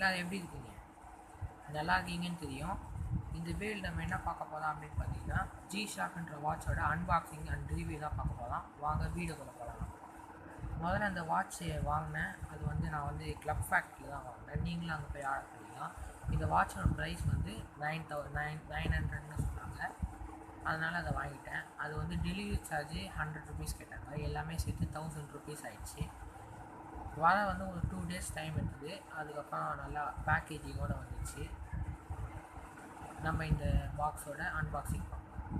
எல்லோரும் எப்படி இருக்கீங்க? நல்லா இருக்கீங்கன்னு தெரியும். இந்த வீடியோவில் நம்ம என்ன பார்க்க போகிறோம் அப்படின்னு பார்த்தீங்கன்னா, G-Shockன்ற வாட்சோட அன்பாக்சிங் அண்ட் ரிவ்யூ தான் பார்க்க போகிறோம். வாங்க வீடியோக்குள்ளே போகலாம். முதல்ல அந்த வாட்சை வாங்கினேன். அது வந்து நான் வந்து கிளப் ஃபேக்ட்ரியில் தான் வாங்கினேன். நீங்களும் அங்கே போய் ஆர்டர் பண்ணிக்கலாம். இந்த வாட்சோட ப்ரைஸ் வந்து 900ன்னு சொன்னாங்க. அதனால் அதை வாங்கிட்டேன். அது வந்து டெலிவரி சார்ஜ் 100 ருபீஸ் கேட்டாங்க. எல்லாமே சேர்த்து 1000 ருபீஸ் ஆகிடுச்சு. வர வந்து ஒரு 2 days டைம் எடுத்தது. அதுக்கப்புறம் நல்லா பேக்கேஜிங்கோடு வந்துச்சு. நம்ம இந்த பாக்ஸோட அன்பாக்சிங் பண்ணோம்.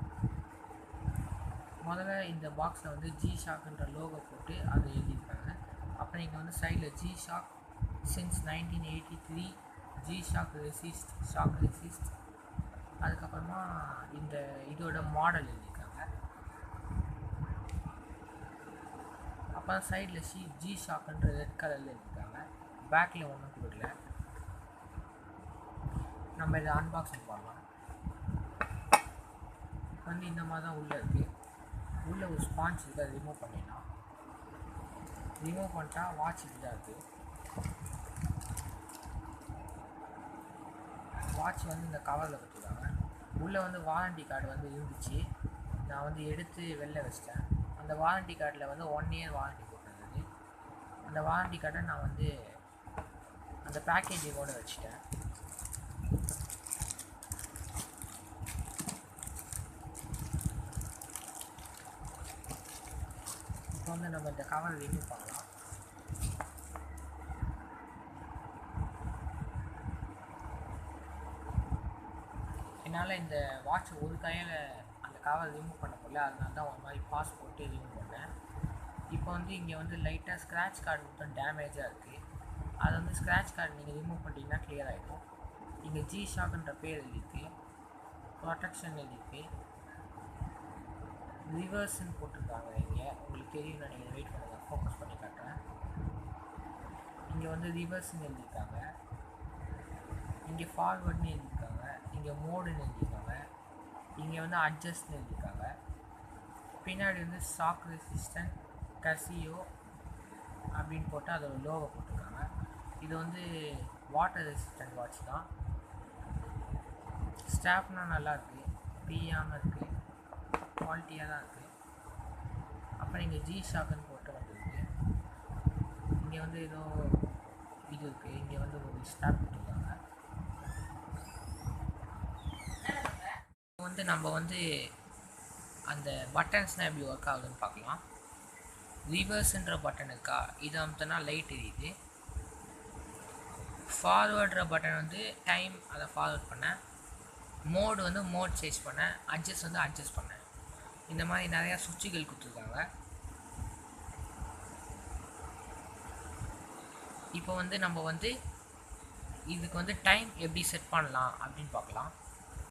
முதல்ல இந்த பாக்ஸில் வந்து G-Shockன்ற லோகோ போட்டு அதை எழுதியிருக்காங்க. அப்புறம் இங்கே வந்து சைடில் G-Shock since 1983 G-Shock shock resist. அதுக்கப்புறமா இந்த இதோட மாடல் எழுதியிருக்காங்க. அப்புறம் சைடில் G-Shockன்ற ரெட் கலரில் எழுதியிருக்காங்க. பேக்கில் ஒன்றும் கொடுக்கல. நம்ம இதை அன்பாக்சிங் பண்ணலாம். வந்து இந்த மாதிரி தான் உள்ளே இருக்குது. உள்ளே ஒரு ஸ்பான்ச் இருக்குது. அதை ரிமூவ் பண்ணிடலாம். ரிமூவ் பண்ணிட்டா வாட்ச் இப்படிதான் இருக்குது. வாட்ச் வந்து இந்த கவரில் கொடுத்துருக்காங்க. உள்ளே வந்து வாரண்டி கார்டு வந்து இருந்துச்சு. நான் வந்து எடுத்து வெளில வச்சிட்டேன். அந்த வாரண்டி கார்டில் வந்து 1 year வாரண்டி போட்டிருந்தது. அந்த வாரண்டி கார்டை நான் வந்து அந்த பேக்கேஜிங்கோடு வச்சுட்டேன். இப்போ வந்து நம்ம இந்த கவர் ரிமூவ் பண்ணலாம். என்னால் இந்த வாட்ச் ஒரு கையில் அந்த கவர் ரிமூவ் பண்ண முடியல. அதனால தான் ஒரு மாதிரி பாஸ் போட்டு ரிமூவ் பண்ணேன். இப்போ வந்து இங்கே வந்து லைட்டாக ஸ்க்ராட்ச் கார்டு மட்டும் டேமேஜாக இருக்குது. அதை வந்து ஸ்க்ராட்ச் கார்டு நீங்கள் ரிமூவ் பண்ணிட்டீங்கன்னா கிளியர் ஆகிடும். இங்கே G-Shockன்ற பேர் எழுதியிருக்கு. ப்ரொடெக்ஷன் எழுதியிருக்கு. ரிவர்ஸ்ன்னு போட்டிருக்காங்க. இங்கே உங்களுக்கு தெரியும். நான் நீங்கள் வெயிட் பண்ணுங்கள், ஃபோக்கஸ் பண்ணி காட்டுறேன். இங்கே வந்து ரிவர்ஸ்ன்னு எழுதியிருக்காங்க. இங்கே ஃபார்வர்ட்னு எழுதியிருக்காங்க. இங்கே மோடுன்னு எழுதியிருக்காங்க. இங்கே வந்து அட்ஜஸ்ட்னு எழுதியிருக்காங்க. பின்னாடி வந்து ஷாக் ரெசிஸ்டன்ட் கசியோ அப்படின்னு போட்டு அதோட லோகோ போட்டிருக்காங்க. இது வந்து வாட்டர் ரெசிஸ்டன்ட் வாட்ச் தான். ஸ்டாப்னால் நல்லா இருக்குது, பியாமல் இருக்குது, குவாலிட்டியாக தான் இருக்குது. அப்புறம் இங்கே G-Shockன்னு போட்டு வந்துருக்கு. இங்கே வந்து ஏதோ இது இருக்குது. இங்கே வந்து ஒரு ஸ்டாப் போட்டிருக்காங்க. வந்து நம்ம வந்து அந்த பட்டன்ஸ்னால் எப்படி ஒர்க் ஆகுதுன்னு பார்க்கலாம். ரிவர்ஸுன்ற பட்டன் இருக்கா, இதை அமுத்தினா லைட் எரியுது. ஃபார்வர்டுற பட்டன் வந்து டைம், அதை ஃபார்வர்ட் பண்ணேன். மோடு வந்து மோட் சேஞ்ச் பண்ணேன். அட்ஜஸ்ட் வந்து அட்ஜஸ்ட் பண்ணேன். இந்த மாதிரி நிறையா சுவிட்சுகள் கொடுத்துருக்காங்க. இப்போ வந்து நம்ம வந்து இதுக்கு வந்து டைம் எப்படி செட் பண்ணலாம் அப்படின்னு பார்க்கலாம்.